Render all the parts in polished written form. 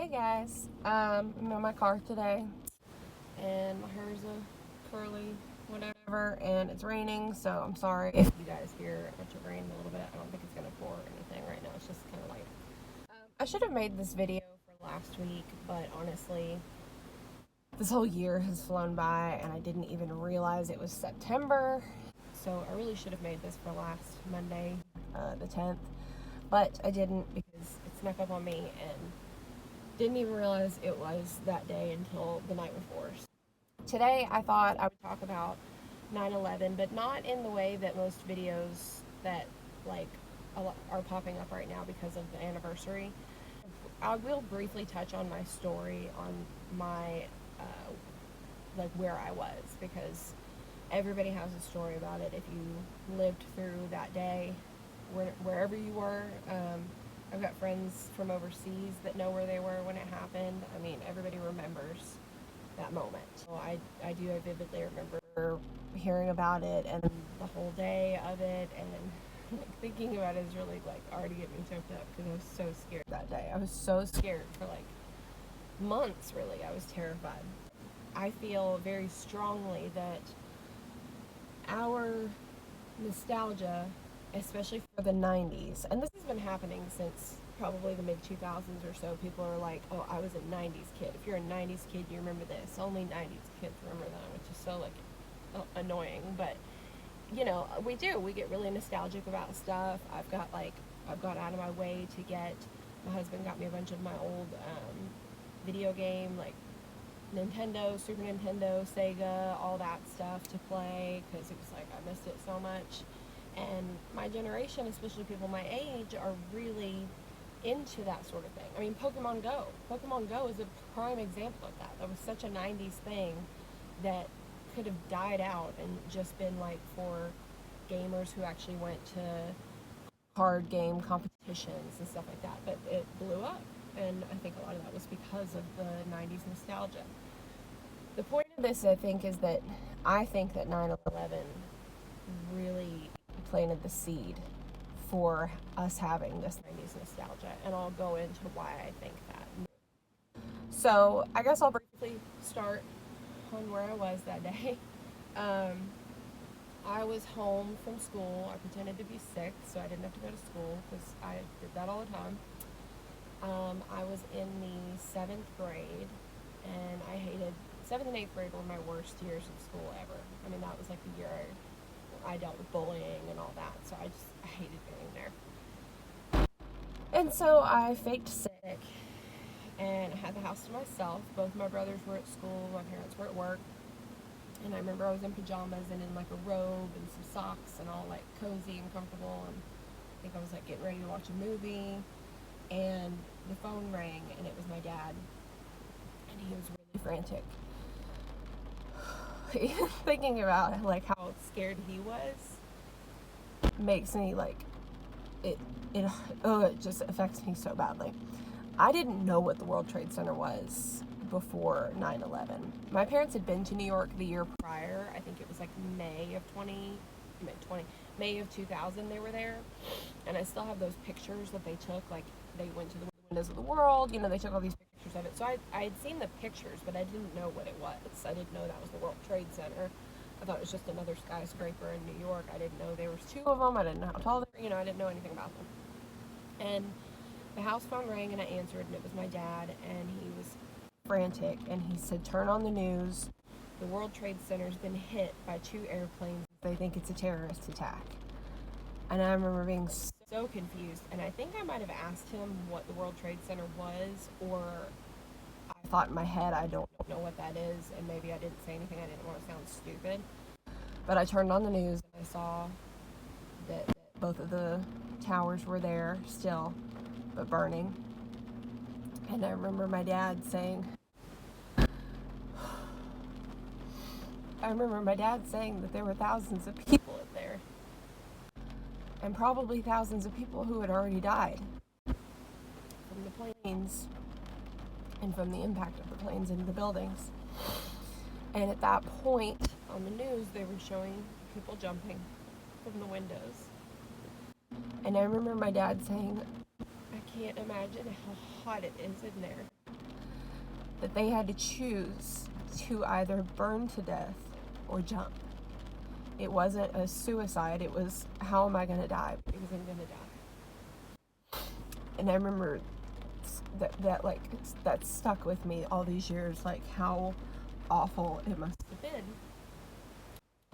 Hey guys, I'm in my car today, and my hair is a curly whatever, and it's raining, so I'm sorry if you guys hear a bunch of rain a little bit. I don't think it's gonna pour or anything right now. It's just kind of light. I should have made this video for last week, but honestly, this whole year has flown by, and I didn't even realize it was September. So I really should have made this for last Monday, the 10th, but I didn't because it snuck up on me and didn't even realize it was that day until the night before. Today I thought I would talk about 9/11, but not in the way that most videos that like are popping up right now because of the anniversary. I will briefly touch on my story on my like where I was, because everybody has a story about it. If you lived through that day, wherever you were. I've got friends from overseas that know where they were when it happened. I mean, everybody remembers that moment. So I vividly remember hearing about it and the whole day of it, and like thinking about it is really like already getting me choked up because I was so scared that day. I was so scared for like months, really. I was terrified. I feel very strongly that our nostalgia, especially for the 90's, and this has been happening since probably the mid 2000s or so. People are like, oh, I was a 90's kid. If you're a 90's kid, you remember this. Only 90's kids remember that, which is so like annoying. But you know, we do. We get really nostalgic about stuff. I've gone out of my way to get. My husband got me a bunch of my old video game, like Nintendo, Super Nintendo, Sega, all that stuff to play, because it was like I missed it so much. And my generation, especially people my age, are really into that sort of thing. I mean, Pokemon Go. Pokemon Go is a prime example of that. That was such a 90's thing that could have died out and just been like for gamers who actually went to card game competitions and stuff like that. But it blew up. And I think a lot of that was because of the 90's nostalgia. The point of this, I think, is that I think that 9/11 really planted the seed for us having this 90's nostalgia, and I'll go into why I think that. So I guess I'll briefly start on where I was that day. I was home from school. I pretended to be sick so I didn't have to go to school, because I did that all the time. I was in the 7th grade, and I hated 7th and 8th grade were my worst years of school ever. I mean, that was like the year I dealt with bullying and all that, so I hated being there. And so I faked sick, and I had the house to myself. Both my brothers were at school, my parents were at work, and I remember I was in pajamas and in like a robe and some socks and all like cozy and comfortable, and I think I was like getting ready to watch a movie, and the phone rang, and it was my dad, and he was really frantic. Thinking about like how scared he was makes me like it just affects me so badly. I didn't know what the World Trade Center was before 9/11. My parents had been to New York the year prior. I think it was like May of 2000 they were there, and I still have those pictures that they took. Like, they went to the windows of the world, you know, they took all these pictures of it. So I had seen the pictures, but I didn't know what it was. I didn't know that was the World Trade Center. I thought it was just another skyscraper in New York. I didn't know there was two of them. I didn't know how tall they were. You know, I didn't know anything about them. And the house phone rang, and I answered, and it was my dad, and he was frantic, and he said, turn on the news. The World Trade Center's been hit by 2 airplanes. They think it's a terrorist attack. And I remember being so confused, and I think I might have asked him what the World Trade Center was, or I thought in my head, I don't know what that is, and maybe I didn't say anything. I didn't want to sound stupid. But I turned on the news, and I saw that both of the towers were there still, but burning. And I remember my dad saying, that there were thousands of people in there, and probably thousands of people who had already died from the planes and from the impact of the planes into the buildings. And at that point on the news, they were showing people jumping from the windows. And I remember my dad saying, I can't imagine how hot it is in there. that they had to choose to either burn to death or jump. It wasn't a suicide. It was, how am I going to die? Because I'm going to die. And I remember that stuck with me all these years, like how awful it must have been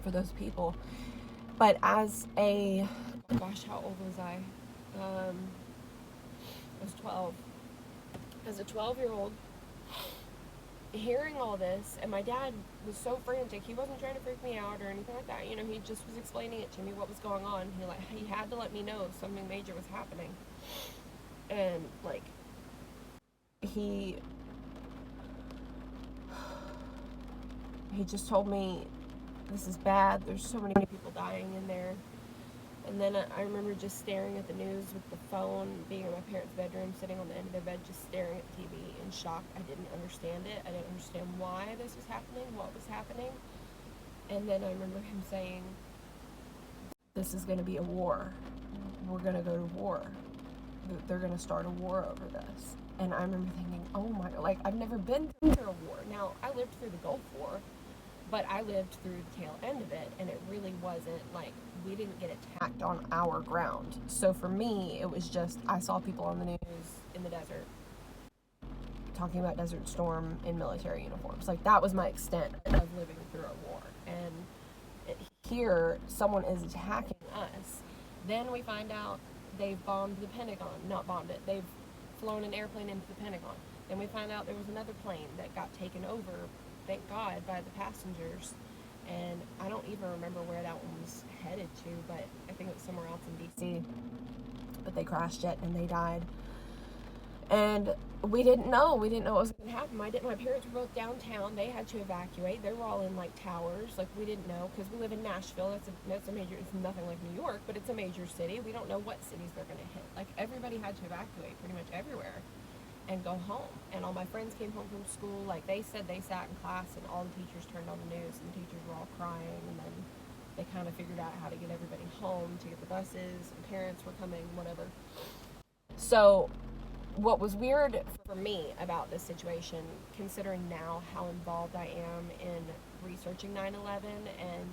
for those people. But as a, gosh, how old was I? I was 12. As a 12-year-old, hearing all this, and my dad was so frantic. He wasn't trying to freak me out or anything like that. You know, he just was explaining it to me, what was going on. He had to let me know if something major was happening. And like, he just told me, this is bad. There's so many people dying in there. And then I remember just staring at the news with the phone, being in my parents' bedroom, sitting on the end of their bed, just staring at the TV in shock. I didn't understand it. I didn't understand why this was happening, what was happening. And then I remember him saying, this is going to be a war. We're going to go to war. They're going to start a war over this. And I remember thinking, oh my, like, I've never been through a war. Now, I lived through the Gulf War, but I lived through the tail end of it, and it really wasn't like, we didn't get attacked on our ground. So for me, it was just, I saw people on the news in the desert talking about Desert Storm in military uniforms. Like, that was my extent of living through a war. And here, someone is attacking us. Then we find out they've bombed the Pentagon. Not bombed it. They've flown an airplane into the Pentagon. Then we find out there was another plane that got taken over, thank God, by the passengers. And I don't even remember where that one was headed to, but I think it was somewhere else in D.C. But they crashed it and they died. And we didn't know what was going to happen. My parents were both downtown. They had to evacuate. They were all in like towers. Like, we didn't know, because we live in Nashville. That's a major. It's nothing like New York, but it's a major city. We don't know what cities they're going to hit. Like, everybody had to evacuate pretty much everywhere and go home. And all my friends came home from school. Like, they said they sat in class and all the teachers turned on the news and the teachers were all crying. And then they kind of figured out how to get everybody home, to get the buses, and parents were coming, whatever. So what was weird for me about this situation, considering now how involved I am in researching 9/11 and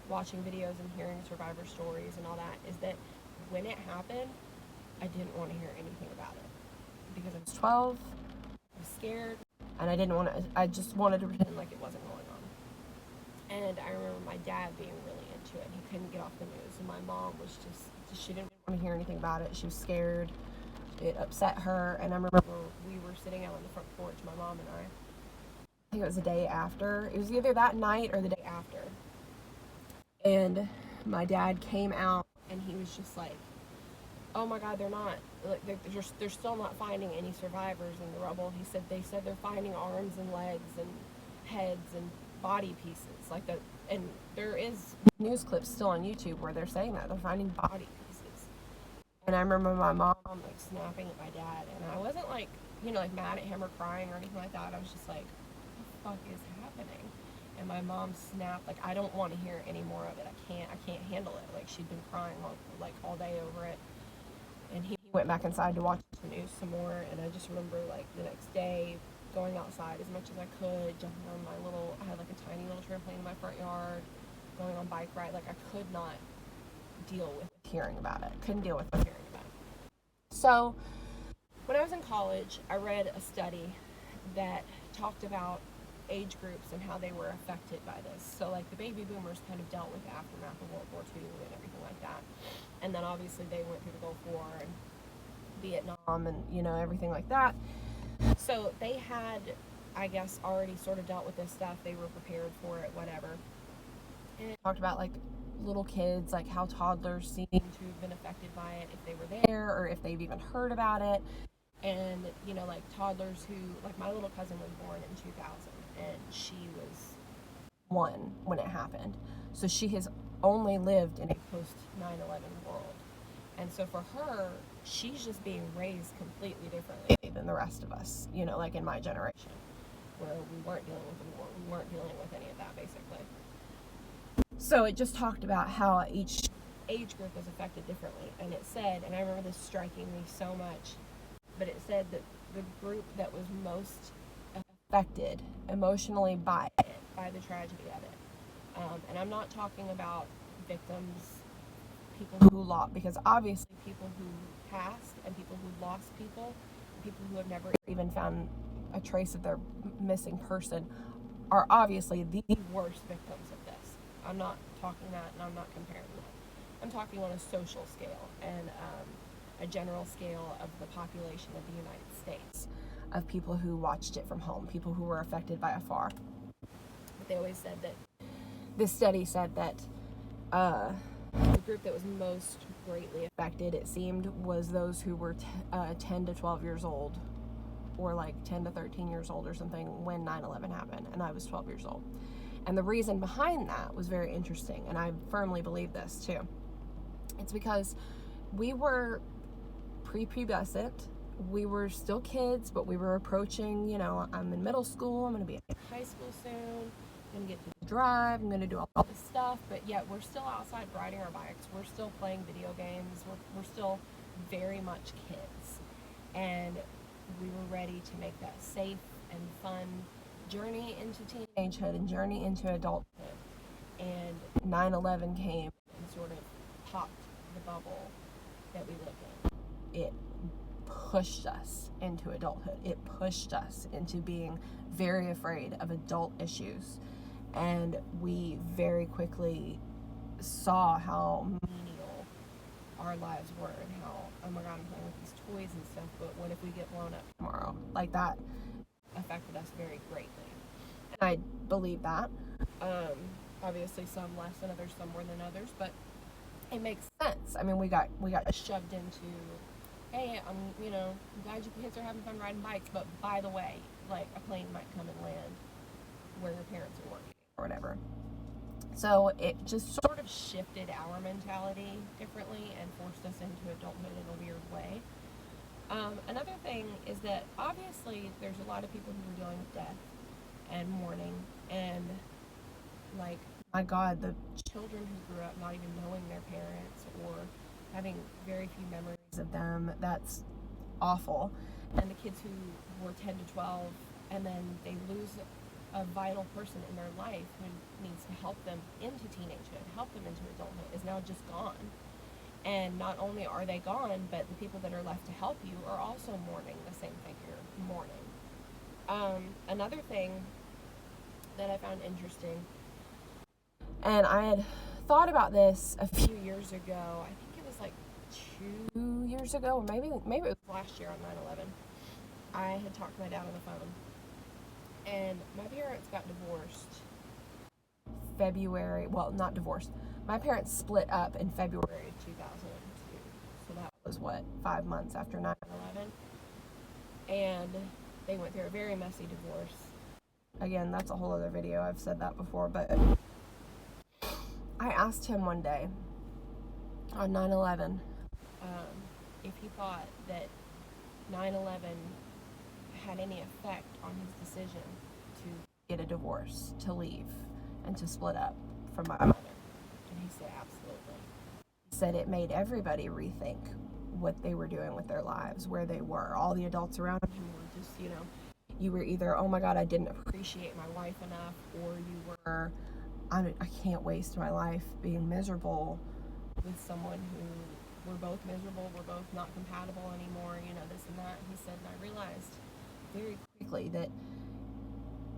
watching videos and hearing survivor stories and all that, is that when it happened, I didn't want to hear anything about it. Because I was 12, I was scared, and I just wanted to pretend like it wasn't going on. And I remember my dad being really into it. He couldn't get off the news, and my mom was just she didn't want to hear anything about it. She was scared. It upset her. And I remember we were sitting out on the front porch, my mom and I think it was the day after. It was either that night or the day after. And my dad came out, and he was just like, oh my God, they're still not finding any survivors in the rubble. They said they're finding arms and legs and heads and body pieces like that. And there is news clips still on YouTube where they're saying that they're finding body pieces. And I remember my mom like snapping at my dad, and I wasn't like, like mad at him or crying or anything like that. I was just like, what the fuck is happening? And my mom snapped, like, I don't want to hear any more of it. I can't handle it. Like, she'd been crying all day over it. And he went back inside to watch the news some more. And I just remember, like, the next day going outside as much as I could, jumping on I had like a tiny little trampoline in my front yard, going on bike ride. Like, I could not deal with hearing about it. Couldn't deal with hearing about it. So when I was in college, I read a study that talked about age groups and how they were affected by this. So like the baby boomers kind of dealt with the aftermath of World War II and everything like that. And then obviously they went through the Gulf War and Vietnam and, everything like that. So they had, I guess, already sort of dealt with this stuff. They were prepared for it, whatever. And it talked about like little kids, like how toddlers seem to have been affected by it, if they were there or if they've even heard about it. And, like toddlers who, like my little cousin was born in 2000 and she was 1 when it happened. So she has only lived in a post 9/11 world. And so for her, she's just being raised completely differently than the rest of us, like in my generation, where we weren't dealing with the war, we weren't dealing with any of that basically. So it just talked about how each age group was affected differently. And it said, and I remember this striking me so much, but it said that the group that was most affected emotionally by it, by the tragedy of it. And I'm not talking about victims, people who lost, because obviously people who passed and people who lost people, people who have never even found a trace of their missing person, are obviously the worst victims of this. I'm not talking that, and I'm not comparing that. I'm talking on a social scale and a general scale of the population of the United States, of people who watched it from home, people who were affected by afar. But they always said that, this study said that the group that was most greatly affected, it seemed, was those who were 10 to 12 years old, or like 10 to 13 years old or something, when 9/11 happened, and I was 12 years old. And the reason behind that was very interesting, and I firmly believe this too. It's because we were prepubescent, we were still kids, but we were approaching, I'm in middle school, I'm going to be in high school soon, I'm going to get to drive, I'm going to do all this stuff, but yet we're still outside riding our bikes, we're still playing video games, we're still very much kids. And we were ready to make that safe and fun journey into teenagehood and journey into adulthood. And 9/11 came and sort of popped the bubble that we live in. It pushed us into adulthood. It pushed us into being very afraid of adult issues. And we very quickly saw how menial our lives were, and how, oh my God, I'm playing with these toys and stuff, but what if we get blown up tomorrow? Like, that affected us very greatly. And I believe that. Obviously some less than others, some more than others, but it makes sense. I mean, we got shoved into, hey, I'm glad you kids are having fun riding bikes, but by the way, like, a plane might come and land where your parents are working or whatever. So it just sort of shifted our mentality differently and forced us into adulthood in a weird way. Another thing is that obviously there's a lot of people who are dealing with death and mourning, and like, my God, the children who grew up not even knowing their parents or having very few memories of them, that's awful. And the kids who were 10 to 12 and then they lose a vital person in their life who needs to help them into teenagehood, help them into adulthood, is now just gone. And not only are they gone, but the people that are left to help you are also mourning the same thing you're mourning. Another thing that I found interesting, and I had thought about this a few years ago, I think it was like 2 years ago, or maybe it was last year on 9/11. I had talked to my dad on the phone, and my parents got divorced not divorced. My parents split up in February of 2002. So that was 5 months after 9/11. And they went through a very messy divorce. Again, that's a whole other video. I've said that before, but I asked him one day on 9/11 if he thought that 9/11 had any effect on his decision to get a divorce, to leave, and to split up from my mother. And he said, absolutely. He said it made everybody rethink what they were doing with their lives, where they were. All the adults around him were just, you were either, oh my God, I didn't appreciate my wife enough, or you were, I can't waste my life being miserable with someone who we're both miserable, we're both not compatible anymore, this and that. He said, and I realized very quickly that,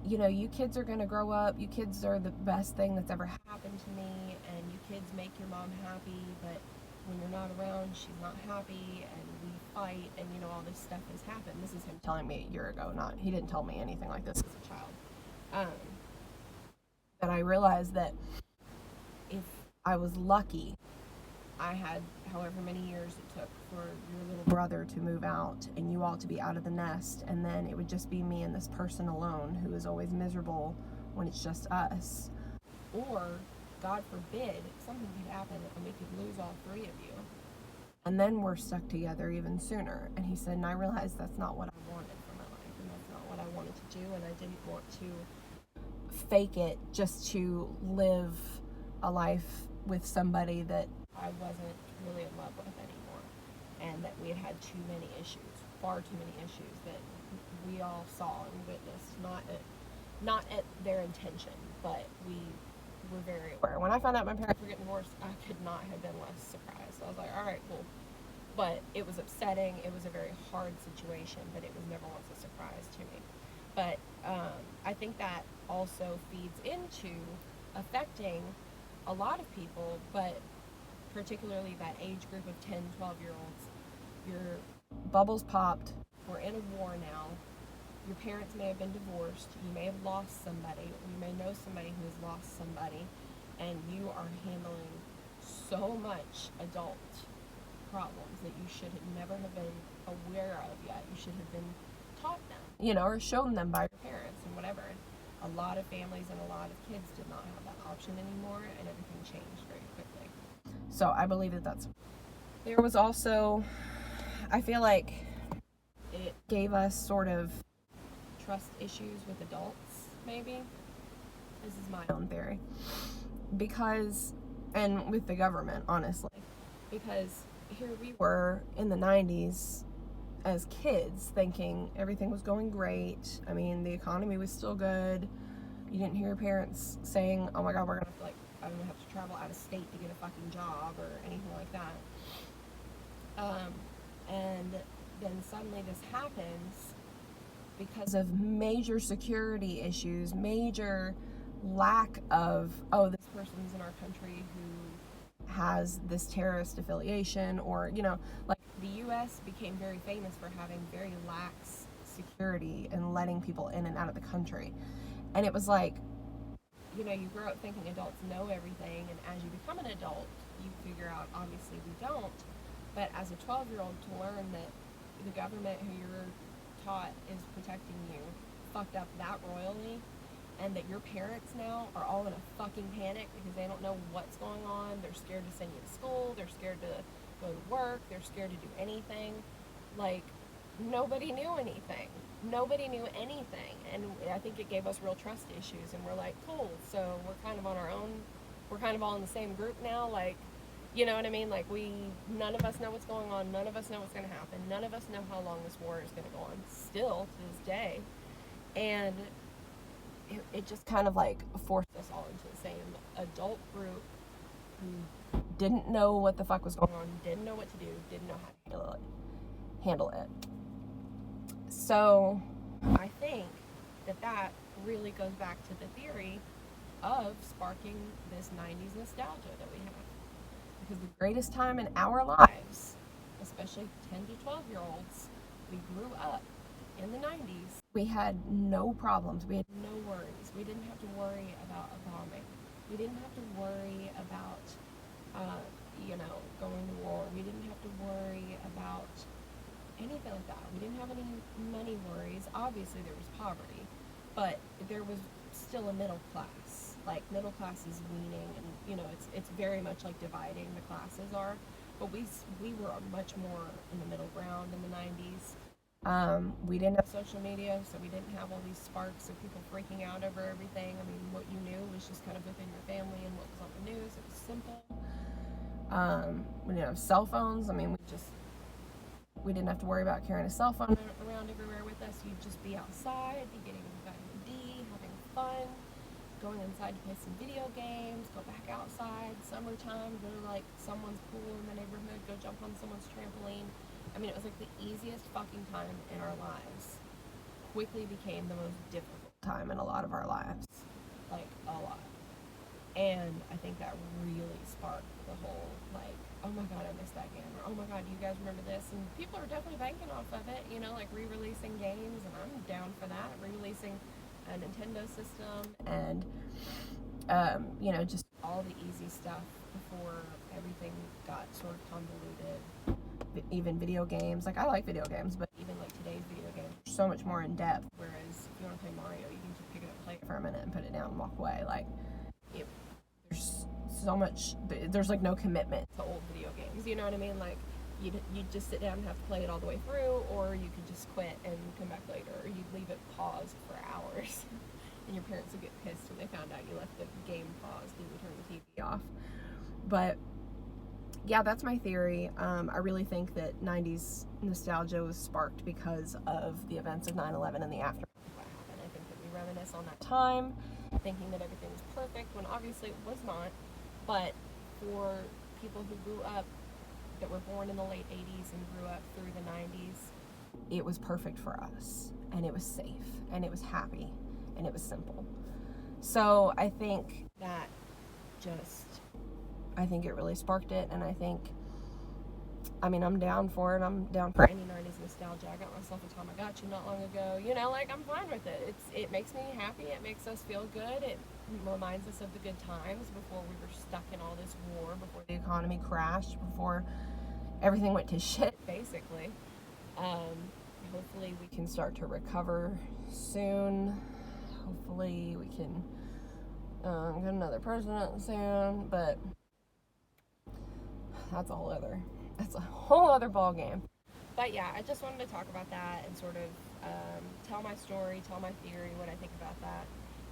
you kids are going to grow up, you kids are the best thing that's ever happened to me, and you kids make your mom happy, but when you're not around, she's not happy, and we fight, and all this stuff has happened. This is him telling me a year ago, he didn't tell me anything like this as a child. But I realized that if I was lucky, I had however many years it took for your little brother to move out and you all to be out of the nest, and then it would just be me and this person alone who is always miserable when it's just us. Or, God forbid, something could happen and we could lose all three of you, and then we're stuck together even sooner. And he said, and I realized that's not what I wanted for my life, and that's not what I wanted to do, and I didn't want to fake it just to live a life with somebody that I wasn't really in love with anymore, and that we had too many issues, far too many issues, that we all saw and witnessed, not at their intention, but we were very aware. When I found out my parents were getting divorced, I could not have been less surprised. I was like, all right, cool. But it was upsetting. It was a very hard situation, but it was never once a surprise to me. But I think that also feeds into affecting a lot of people, but particularly that age group of 10, 12-year-olds. Your bubbles popped. We're in a war now. Your parents may have been divorced. You may have lost somebody. You may know somebody who has lost somebody. And you are handling so much adult problems that you should have never have been aware of yet. You should have been taught them, or shown them by your parents and whatever. A lot of families and a lot of kids did not have that option anymore, and everything changed very quickly. So I believe that that's... There was also, I feel like it gave us sort of trust issues with adults, maybe. This is my own theory. Because, and with the government, honestly. Because here we were in the 90s as kids thinking everything was going great. I mean, the economy was still good. You didn't hear your parents saying, oh my God, we're gonna I'm gonna have to travel out of state to get a fucking job or anything like that. And then suddenly this happens because of major security issues, major lack of, oh, this person's in our country who has this terrorist affiliation, or, like the U.S. became very famous for having very lax security and letting people in and out of the country. And it was like, you grow up thinking adults know everything, and as you become an adult, you figure out, obviously we don't. But as a 12-year-old, to learn that the government who you're taught is protecting you fucked up that royally, and that your parents now are all in a fucking panic because they don't know what's going on. They're scared to send you to school. They're scared to go to work. They're scared to do anything. Like, nobody knew anything. Nobody knew anything. And I think it gave us real trust issues. And we're like, cool, so we're kind of on our own. We're kind of all in the same group now. Like, you know what I mean? Like, none of us know what's going on. None of us know what's going to happen. None of us know how long this war is going to go on, still to this day. And it just kind of like forced us all into the same adult group who didn't know what the fuck was going on, didn't know what to do, didn't know how to handle it. So I think that really goes back to the theory of sparking this 90s nostalgia that we have. Because the greatest time in our lives, especially 10 to 12-year-olds, we grew up in the 90s. We had no problems. We had no worries. We didn't have to worry about a bombing. We didn't have to worry about, going to war. We didn't have to worry about anything like that. We didn't have any money worries. Obviously, there was poverty, but there was still a middle class. Like, middle class is weaning, and, it's very much like dividing the classes are. But we were much more in the middle ground in the 90s. We didn't have social media, so we didn't have all these sparks of people freaking out over everything. I mean, what you knew was just kind of within your family and what was on the news. It was simple. We didn't have cell phones. I mean, we didn't have to worry about carrying a cell phone around everywhere with us. You'd just be outside, be getting vitamin D, having fun, going inside to play some video games, go back outside, summertime, go to like someone's pool in the neighborhood, go jump on someone's trampoline. I mean, it was like the easiest fucking time in our lives. Quickly became the most difficult time in a lot of our lives. Like, a lot. And I think that really sparked the whole, like, oh my God, I missed that game. Or, oh my God, do you guys remember this? And people are definitely banking off of it, like re-releasing games, and I'm down for that. Re-releasing a Nintendo system, and, just all the easy stuff before everything got sort of convoluted. Even video games, like, I like video games, but even like today's video games are so much more in depth, whereas if you want to play Mario, you can just pick it up, play it for a minute, and put it down and walk away. Like, there's so much, there's like no commitment to old video games, you know what I mean? Like, you just sit down and have to play it all the way through, or you could just quit and come back later, or you'd leave it paused for hours and your parents would get pissed when they found out you left the game paused and you turned the TV off. But yeah, that's my theory. I really think that 90s nostalgia was sparked because of the events of 9/11 and the aftermath of what happened. I think that we reminisce on that time, thinking that everything was perfect when obviously it was not. But for people who grew up, that were born in the late 80s and grew up through the 90s, it was perfect for us, and it was safe, and it was happy, and it was simple. So I think that I think it really sparked it, and I'm down for it. I'm down for any 90s nostalgia. I got myself a Tamagotchi not long ago. You know, like, I'm fine with it. It makes me happy. It makes us feel good. It reminds us of the good times before we were stuck in all this war, before the economy crashed, before everything went to shit, basically. Hopefully we can start to recover soon. Hopefully we can get another president soon, but that's a whole other ball game. But yeah, I just wanted to talk about that and sort of tell my story, tell my theory, what I think about that.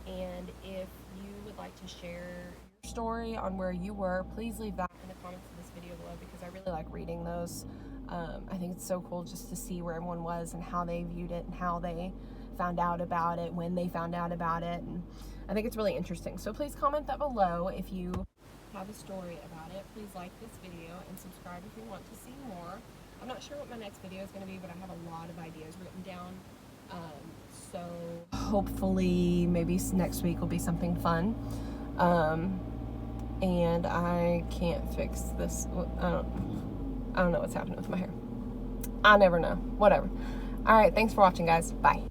And if you would like to share your story on where you were, please leave that in the comments of this video below, because I really like reading those. I think it's so cool just to see where everyone was and how they viewed it and how they found out about it, when they found out about it, and I think it's really interesting. So please comment that below if you have a story about it. Please like this video and subscribe if you want to see more. I'm not sure what my next video is going to be, but I have a lot of ideas written down. So hopefully maybe next week will be something fun. And I can't fix this. I don't know what's happening with my hair. I never know. Whatever. All right. Thanks for watching, guys. Bye.